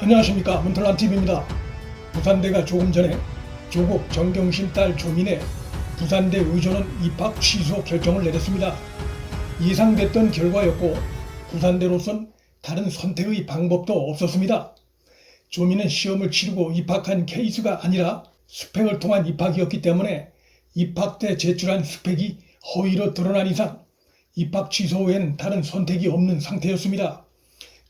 안녕하십니까, 문털남TV입니다. 부산대가 조금 전에 조국 정경심 딸 조민의 부산대 의전원 입학 취소 결정을 내렸습니다. 예상됐던 결과였고 부산대로선 다른 선택의 방법도 없었습니다. 조민은 시험을 치르고 입학한 케이스가 아니라 스펙을 통한 입학이었기 때문에 입학 때 제출한 스펙이 허위로 드러난 이상 입학 취소 외에는 다른 선택이 없는 상태였습니다.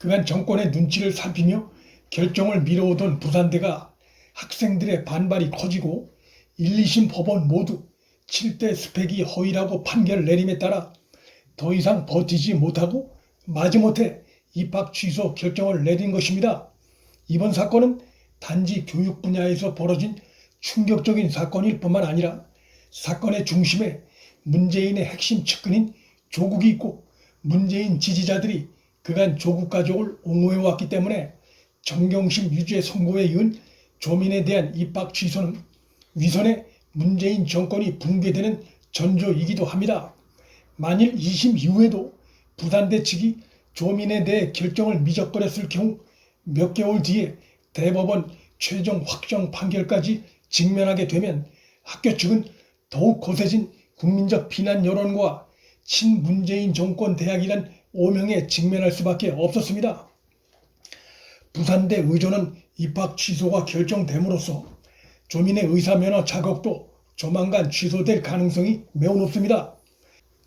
그간 정권의 눈치를 살피며 결정을 미뤄오던 부산대가 학생들의 반발이 커지고 1, 2심 법원 모두 7대 스펙이 허위라고 판결을 내림에 따라 더 이상 버티지 못하고 마지못해 입학 취소 결정을 내린 것입니다. 이번 사건은 단지 교육 분야에서 벌어진 충격적인 사건일 뿐만 아니라 사건의 중심에 문재인의 핵심 측근인 조국이 있고 문재인 지지자들이 그간 조국 가족을 옹호해왔기 때문에 정경심 유죄 선고에 이은 조민에 대한 입학 취소는 위선의 문재인 정권이 붕괴되는 전조이기도 합니다. 만일 2심 이후에도 부산대 측이 조민에 대해 결정을 미적거렸을 경우 몇 개월 뒤에 대법원 최종 확정 판결까지 직면하게 되면 학교 측은 더욱 거세진 국민적 비난 여론과 친문재인 정권 대학이란 오명에 직면할 수밖에 없었습니다. 부산대 의전원 입학 취소가 결정됨으로써 조민의 의사면허 자격도 조만간 취소될 가능성이 매우 높습니다.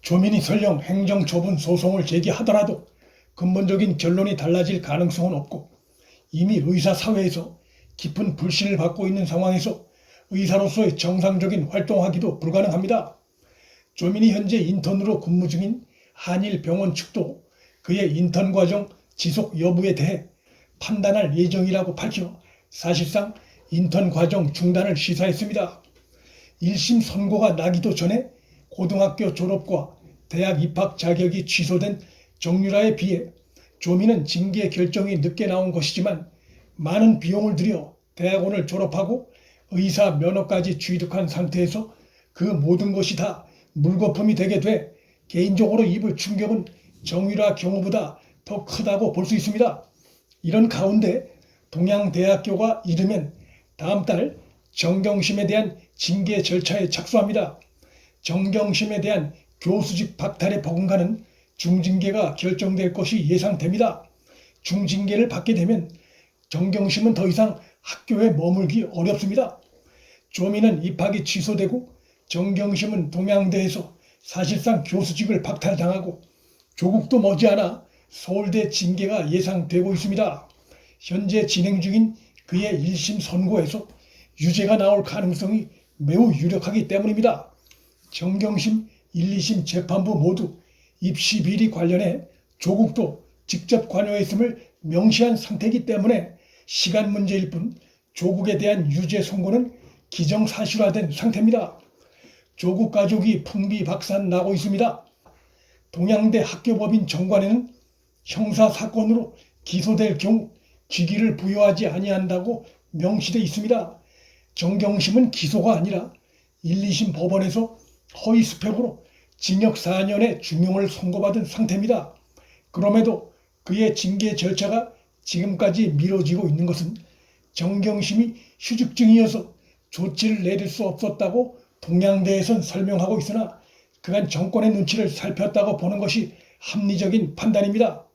조민이 설령 행정처분 소송을 제기하더라도 근본적인 결론이 달라질 가능성은 없고 이미 의사사회에서 깊은 불신을 받고 있는 상황에서 의사로서의 정상적인 활동하기도 불가능합니다. 조민이 현재 인턴으로 근무 중인 한일병원 측도 그의 인턴 과정 지속 여부에 대해 판단할 예정이라고 밝혀 사실상 인턴 과정 중단을 시사했습니다. 1심 선고가 나기도 전에 고등학교 졸업과 대학 입학 자격이 취소된 정유라에 비해 조민은 징계 결정이 늦게 나온 것이지만 많은 비용을 들여 대학원을 졸업하고 의사 면허까지 취득한 상태에서 그 모든 것이 다 물거품이 되게 돼 개인적으로 입을 충격은 정유라 경우보다 더 크다고 볼 수 있습니다. 이런 가운데 동양대학교가 이르면 다음 달 정경심에 대한 징계 절차에 착수합니다. 정경심에 대한 교수직 박탈에 버금가는 중징계가 결정될 것이 예상됩니다. 중징계를 받게 되면 정경심은 더 이상 학교에 머물기 어렵습니다. 조민은 입학이 취소되고 정경심은 동양대에서 사실상 교수직을 박탈당하고 조국도 머지않아 서울대 징계가 예상되고 있습니다. 현재 진행 중인 그의 1심 선고에서 유죄가 나올 가능성이 매우 유력하기 때문입니다. 정경심 1, 2심 재판부 모두 입시 비리 관련해 조국도 직접 관여했음을 명시한 상태이기 때문에 시간 문제일 뿐 조국에 대한 유죄 선고는 기정사실화된 상태입니다. 조국 가족이 풍비박산 나고 있습니다. 동양대 학교법인 정관에는 형사사건으로 기소될 경우 직위를 부여하지 아니한다고 명시되어 있습니다. 정경심은 기소가 아니라 1, 2심 법원에서 허위 스펙으로 징역 4년의 중형을 선고받은 상태입니다. 그럼에도 그의 징계 절차가 지금까지 미뤄지고 있는 것은 정경심이 휴직 중이어서 조치를 내릴 수 없었다고 동양대에선 설명하고 있으나 그간 정권의 눈치를 살폈다고 보는 것이 합리적인 판단입니다.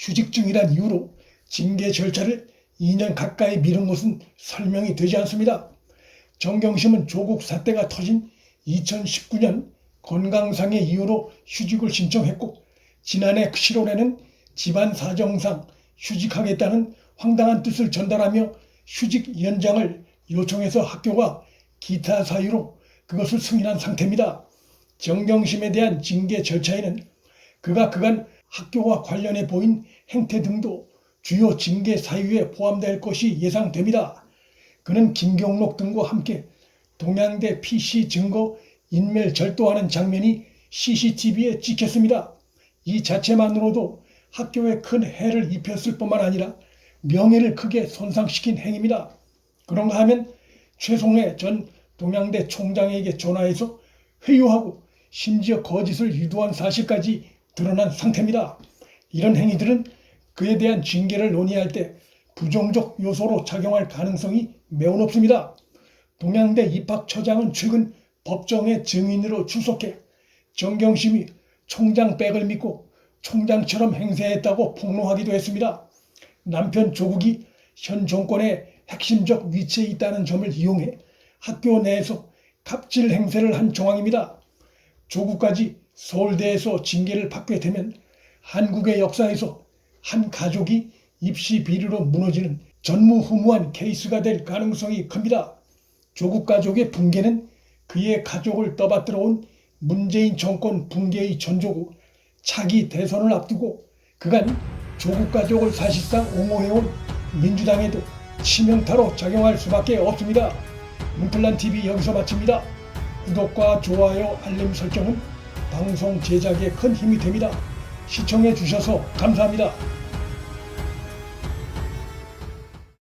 휴직 중이란 이유로 징계 절차를 2년 가까이 미룬 것은 설명이 되지 않습니다. 정경심은 조국 사태가 터진 2019년 건강상의 이유로 휴직을 신청했고 지난해 7월에는 집안 사정상 휴직하겠다는 황당한 뜻을 전달하며 휴직 연장을 요청해서 학교가 기타 사유로 그것을 승인한 상태입니다. 정경심에 대한 징계 절차에는 그가 그간 학교와 관련해 보인 행태 등도 주요 징계 사유에 포함될 것이 예상됩니다. 그는 김경록 등과 함께 동양대 PC 증거 인멸 절도하는 장면이 CCTV에 찍혔습니다. 이 자체만으로도 학교에 큰 해를 입혔을 뿐만 아니라 명예를 크게 손상시킨 행위입니다. 그런가 하면 최송해 전 동양대 총장에게 전화해서 회유하고 심지어 거짓을 유도한 사실까지 드러난 상태입니다. 이런 행위들은 그에 대한 징계를 논의할 때 부정적 요소로 작용할 가능성이 매우 높습니다. 동양대 입학처장은 최근 법정의 증인으로 출석해 정경심이 총장 백을 믿고 총장처럼 행세했다고 폭로하기도 했습니다. 남편 조국이 현 정권의 핵심적 위치에 있다는 점을 이용해 학교 내에서 갑질 행세를 한 정황입니다. 조국까지 서울대에서 징계를 받게 되면 한국의 역사에서 한 가족이 입시 비리로 무너지는 전무후무한 케이스가 될 가능성이 큽니다. 조국 가족의 붕괴는 그의 가족을 떠받들어 온 문재인 정권 붕괴의 전조고, 차기 대선을 앞두고 그간 조국 가족을 사실상 옹호해온 민주당에도 치명타로 작용할 수밖에 없습니다. 문플란TV 여기서 마칩니다. 구독과 좋아요, 알림 설정은 방송 제작에 큰 힘이 됩니다. 시청해 주셔서 감사합니다.